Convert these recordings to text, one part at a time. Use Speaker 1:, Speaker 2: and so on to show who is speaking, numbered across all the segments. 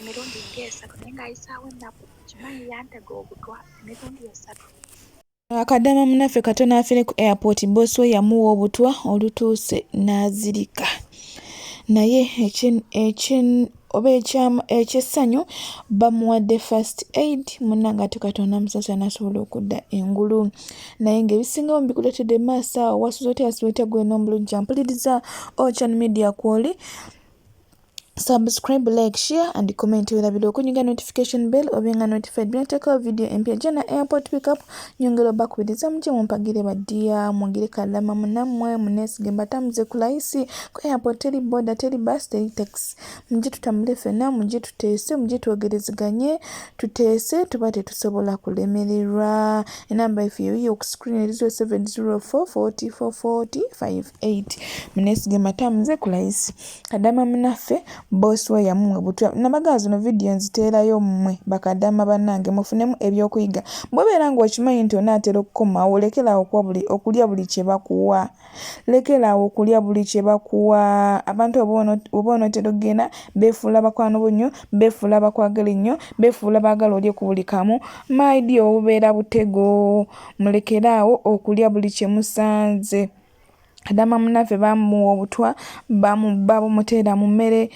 Speaker 1: emirundi ng'esatu naye ng'ayisaawo ennaku kimanyi yantega obutwa emirundi esatu.
Speaker 2: Akadama munaffe katono afire ku airport boss we yamuwa obutwa olutuuse n'azirika. Naye ekyessanyu bamuwadde first aid munnange ate Katonda amusasula n'asobola okudda engulu. Naye ng'ebisingawo mbikuleetedde maaso awo wasuze otya yasuze gwe n'omulujja mpuliriza Ocean Media kw'oli. Subscribe, like, share and comment welabira okunyiga notification bell obenga notified binateekawo video empya jana airport pickup nyongera bakubiriza muje mumpagire baddiya mwogere Kadama munammwe muneesige mbatamuze ku layisi ku airport teri boda teri bus teri taxi muje tutambule ffenna muje tuteese muje twogerezeganye tuteese tuba tetusobola kulemererwa. Enamba yaffe eyiyo ku screen 0704444058 muneesige mbatamuze ku layisi. Kadama munaffe boss we yamuwa butwa nabagaa zino video nziteerayo mmwe bakadama bannange mufunemu ebyokuyiga bw'obeera ng'okimanyi nti onaatera okukomawo lekeraawo okulya buli kye bakuwa lekeraawo okulya buli kye bakuwa. Abantu oba onootera okugenda beefuula bakwano bo nnyo beefuula bakwagala ennyo beefuula baagala olye ku buli kamu maidi obubeera butego mulekeraawo okulya buli kye musanze. Kadama munaffe bamuwa obutwa babumuteera mu mmere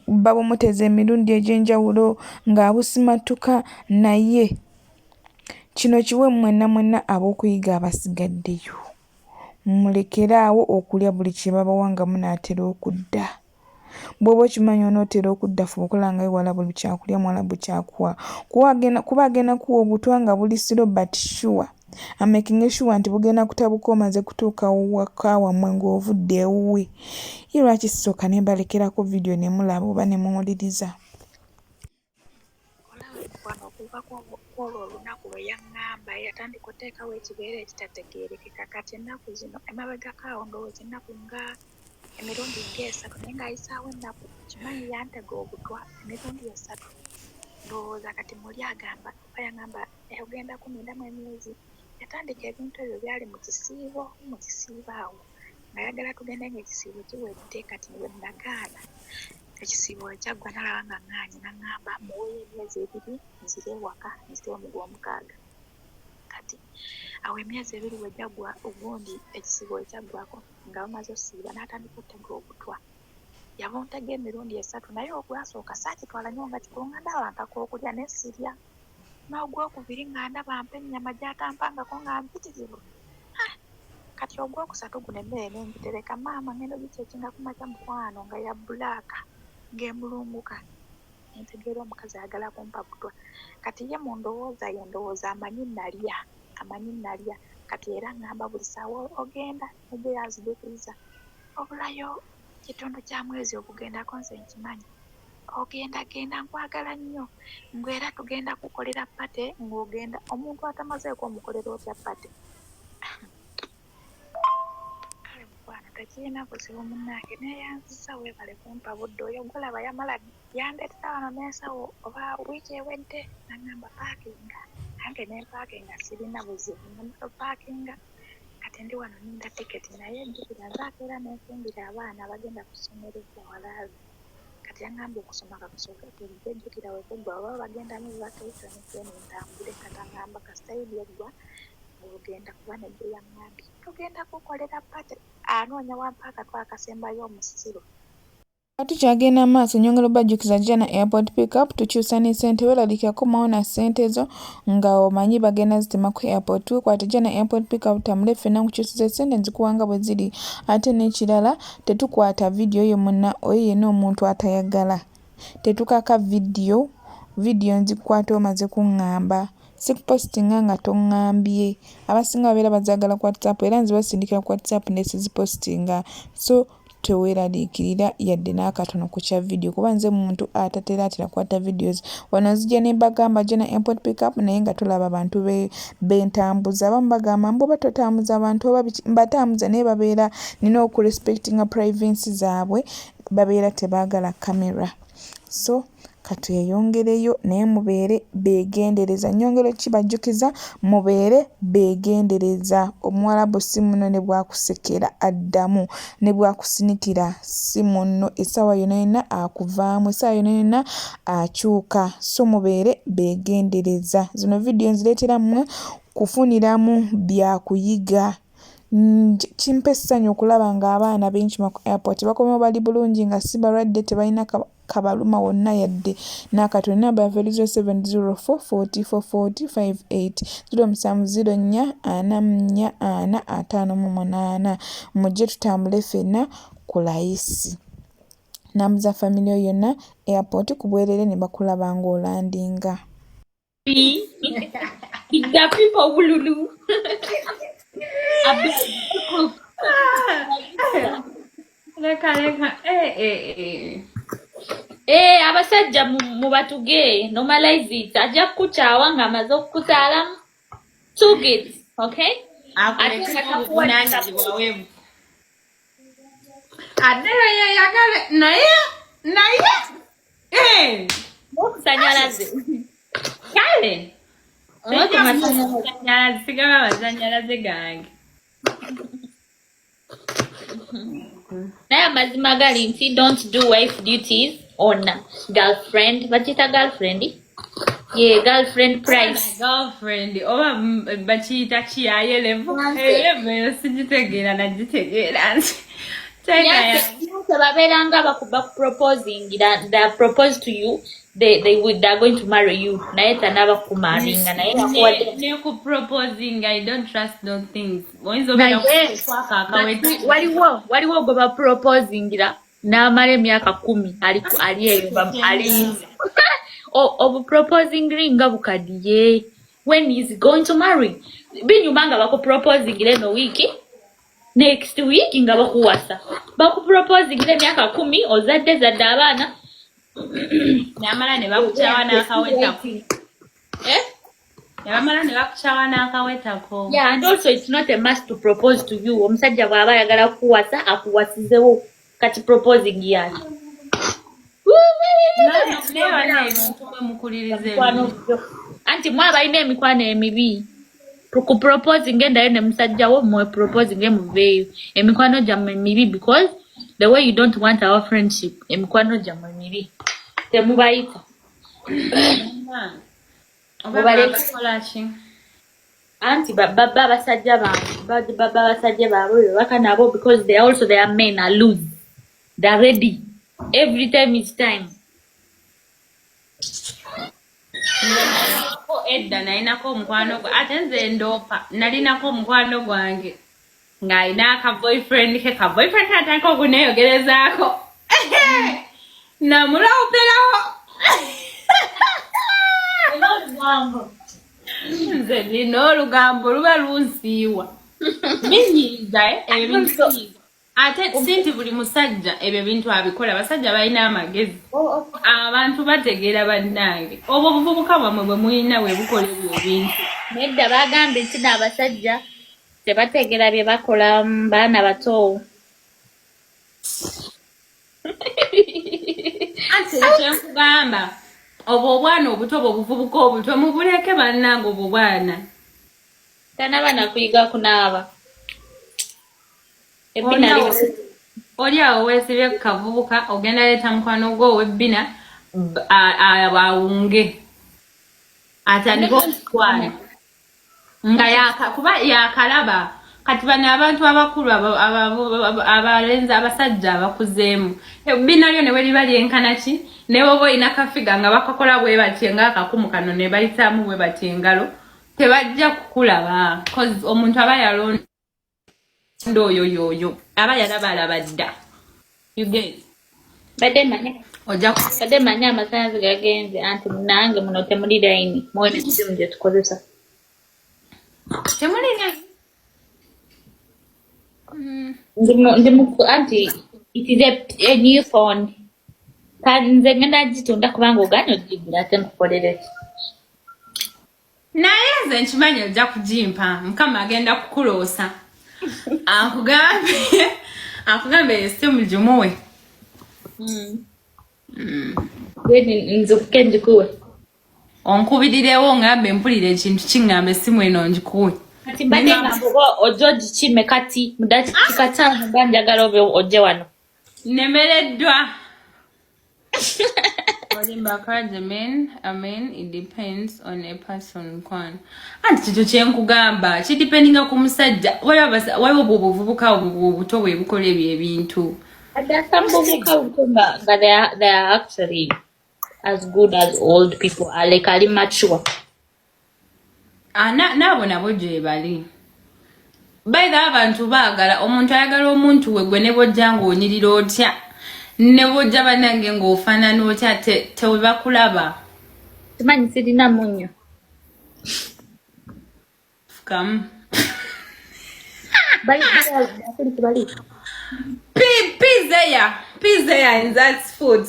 Speaker 2: babumuteeza emirundi egy'enjawulo ng'abusimatuka naye kino kiwe mwenna ab'okuyiga abasigaddeyo mulekeraawo okulya buli kye babawa nga munaatera okudda. Bw'oba okimanyi onootera okudda fuba okola nga wala buli kyakulya Mwarabu kyakuwa kuba agenda kuwa obutwa nga buli siro but sure amaking sure nti bugenda kutabuka omaze kutuuka waka wammwe ng'ovudde ewuwe. Ye lwaki sisooka ne mbalekerako video ne mulaba oba ne muwuliriza.
Speaker 1: Okuva kwolwo olunaku lwe yaŋŋamba yatandika oteekawo ekibeera ekitategeerekeka kati ennaku zino emabegakaawo ndowooza ennaku nga emirundi ng'esatu naye ng'ayisaawo ennaku kimanyi yantega obutwa emirundi esatu. Ndowooza kati muli agamba oba yaŋŋamba ogenda kunindamu emyezi yatandika ebintu ebyo byali mu kisiibo awo ng'ayagala tugende ng'ekisiibo kiwedde kati we nagaana ekisiibo ekyaggwa nalaba nga ŋŋaanyi naŋŋamba muweeyo emyezi 2 nzire ewaka nzire omugw'omukaaga. Kati awo emyezi 2 wegyaggwa ogundi ekisiibo ekyaggwako nga bamaze ossiiba n'atandika ottega obutwa yabuntega emirundi esatu naye ogwasooka saakitwala nnyo nga kikulu nga ndaba nkakookulya ne sirya n'ogwokubiri nga ndaba mpa ennyama gy'atampangako nga mpitirivu. Kati ogwokusatu guno emmere n'engitereka maama ngendo gikyekinga ku makya mukwano nga ya bbulaaka ng'emulunguka entegeera omukazi ayagala kumpa butwa. Kati ye mu ndowooza ye ndowooza amanyi nalya kati era ngamba buli ssaawa ogenda nebyo yazijukiriza obulayo kitundu kya mwezi ogugendako nze nkimanyi genda nkwagala nnyo ngwera tugenda kukolera pate ng'ogenda omuntu atamazeeko omukolera otya pate. Kale mukwano tekirina buzibu munnange neeyanziza weebale kumpa budde oyo gwolaba yamala yandeetera wano n'ensawo oba wiiki ewedde naŋŋamba paakinga nange nempaakinga sirina buzibu namaze paakinga kati ndi wano ninda tiketi naye jjukira nzaakeera n'enfumbira abaana abagenda ku ssomero walaazi kati yaŋŋambye okusoma kakusooka kulijja jjukira wekuggwa oba bagendamu vacation ntambule kataŋŋamba kasitayidi eggwa ogenda kuba nejjo yaŋŋambye tugenda kukolera pate anoonya wampaaka twakasembayo omusiro.
Speaker 2: Kati kyagenda maaso nyongera bajjukiza jana airport pickup tukyusa ne ssente weeraliikira komawo na ssente ezo nga omanyi bagenda zitema ku airport kwata jana airport pickup tambule ffenna nkukyusiza ssente nzikuwanga bwe ziri ate n'ekirala tetukwata vidiyo yo munna oyo yenna omuntu atayagala tetukaka vidiyo nzikwata omaze kuŋŋamba sikupositinga nga toŋŋambye abasinga babeera bazaagala ku WhatsApp era nzibasindikira ku WhatsApp ne sizipositinga so teweeraliikirira yadde n'akatono ku kya vidiyo kuba nze muntu atatera atera kwata videos wano nzija ne mbagamba jana airport pickup naye nga tulaba abantu bentambuza abamu bagamba mbu oba totambuza abantu oba mbatambuza naye babeera nina okurespectinga privacy zaabwe babeera tebaagala kamera so katweyongereyo naye mubeere beegendereza. Nyongero kibajjukiza mubeere beegendereza. Omuwarabu si muno ne bwakusekera addamu, ne bwakusinikira si muno, essaawa yonna yonna akuvaamu, essaawa yonna yonna akyuka. So mubeere beegendereza. Zino vidiyo nzireetera mmwe kufuniramu byakuyiga. Kimpa essanyu okulaba ng'abaana b'Enkima ku airport bakomewo bali bulungi nga si balwadde, tebalina kabaluma wonna yadde n'akatono. Namba yaffe 0704 44 40 58 0704444558. Mujje tutambule ffenna ku layisi. Nambuza family yonna airport ku bwerere ne bakulaba ng'olandinga.
Speaker 3: The people Ululu. Leka. Abasajja mubatuge normalize it. Ajja kukukyaawa nga amaze okukuzaala 2 kids, okay?
Speaker 4: Adera yagala naye
Speaker 3: okusanyalaze kale
Speaker 4: sigaba abazanyalaze gange.
Speaker 3: naye amazima gali nti don't do wife duties on girlfriend. Bakiyita girlfriend? Yeah, girlfriend price.
Speaker 4: Girlfriend oba bakiyita kiyaye level eyo sigitegeera nagitegeera nti
Speaker 3: babeeranga bakuproposing, they are proposed to you, they are going to marry you, naye tanaba kumaringa naye
Speaker 4: ne ku proposing. I don't trust those things.
Speaker 3: waliwo gwe baproposingira n'amala emyaka 10 ali eyo ali obuproposing nga bukadiye. When is going to marry? Binyuma nga bakuproposingira eno wiki, next week nga bakuwasa bakuproposingira emyaka 10 ozadde abaana
Speaker 4: n'amala ne bakukyawa n'akawetako. N'amala ne bakukyawa n'akawetako.
Speaker 3: Yeah, and also it's not a must to propose to you. Omusajja bw'aba ayagala kuwasa akuwasizewo kati proposing yaki. Anti mwabalina emikwano emibi ku proposing endayo ne musajja wo mwe proposing muveeyo emikwano gyammwe mibi, because the way you don't want our friendship, emikwano gyammwe mibi temubayita. Anti baba basajja baabwe baka nabo, because they also their men are loose, they are ready every time it's time.
Speaker 4: Edda nalinako omukwano gwe, ate nze ndoopa nalinako omukwano gwange ng'alina akaboyfriend ke, kaboyfriend atandika okuneeyogerezaako namulawuperawo. Nze nina olugambo luba lunsiiwa binyiiza ebintu. Ate sinti buli musajja ebyo bintu abikola. Abasajja balina amagezi, abantu bategeera bannange. Obwo obuvubuka bwamwe bwe mulina bwe bukola ebyo ebintu.
Speaker 3: Nedda bagambye nti n'abasajja tebategeera bye bakola baana bato.
Speaker 4: Ate kyenkugamba, obwo obwana obuto obuvubuka obuto mubuleke bannange. Obwo bwana
Speaker 3: tanaba kuyiga kunaaba.
Speaker 4: Oli awo weesibye ku kavubuka, ogenda leeta mukwano gwo ow'ebbina awunge atandika okutwala nga kuba yakalaba. Kati bano abantu abakulu abalenzi abasajja abakuzeemu, ebbina lyo ne bwe liba lyenkana ki, ne bwoba olina kafiga nga bakakola bwe batye ng'akakumu kano ne bayitaamu bwe batye engalo, tebajja kukulaba. Cause omuntu aba yalonda oyo aba yalabalaba dda. You get
Speaker 3: badde manya amasanzi gagenze, anti nange muno temuli layini, mwene simu gye tukozesa.
Speaker 4: Temuli layini?
Speaker 3: Anti it is a new phone. Kanze ngenda gitunda kubanga oganya ogigula ate nkukolere.
Speaker 4: Naye nze nkimanyi ojja kugimpa, Mukama agenda kukuloosa. Akugambe esimu gimuwe.
Speaker 3: nze kukendikuwe
Speaker 4: onkubirirewo ngambe mpulira ekintu kiŋŋamba essimu eno ngikuwe
Speaker 3: kati mbadde ngamba ojja ogikime kati mu dakiika 5 mba njagala obe ojje wano
Speaker 4: nemereddwa Amen, it depends on a person kwan. Anti kito kyenkugamba kidipendinga ku musajja waliwo bwobuvubuka obuto bwe bukola ebyo ebintu
Speaker 3: they are actually as good as old people are like ali mature
Speaker 4: nabo nabo gye bali baitha abantu baagala omuntu ayagala omuntu we gwe ne bojja ng'onyirira otya ne bojja banange ng'ofaanana otya tewebakulaba
Speaker 3: simanyi sirina munnyo
Speaker 4: fukamu Peace there and that's food.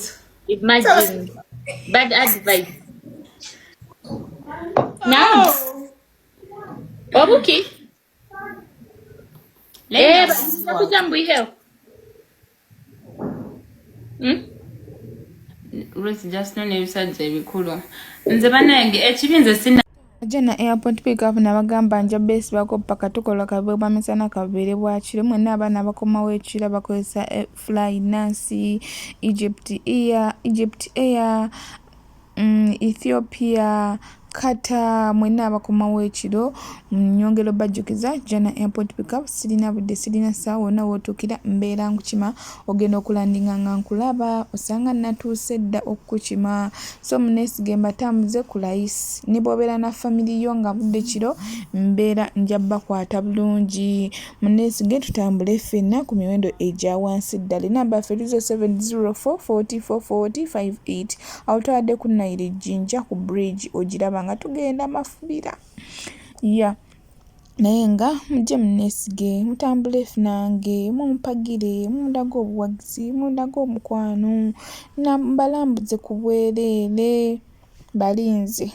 Speaker 3: Imagine bad advice. Now, Obuki. Nakujambu heo.
Speaker 4: Ruth just no nebisajja ebikulu. Nze banange ekibinze sina
Speaker 2: Jana airport pick up nabagamba nja base bako paka tukola kabwe bamisana kabere bwakire mwenna abana bakomawo ekira bakozesa fly Nancy Egypt Air Ethiopia Kata mwenna abakomawo ekiro nyongero bajjukiza Jana airport pick up sirina budde sirina sawa na wotukira mbeera nkukima ogenda okulandinga nga nkulaba osanga natuuse dda okukima so muneesige mbatambuze ku layisi ne bw'obeera na family yo nga budde kiro mbeera njabba kwata bulungi muneesige tutambule ffenna ku miwendo egya wansi ddala namba ffe 0704444058 awo twadde ku Naire Jinja ku bridge ogiraba nga tugenda mafubira naye nga mujje muneesige mutambule nange mumpagire mundaga obuwagizi mundaga omukwano na mbalambuze ku bwereere balinze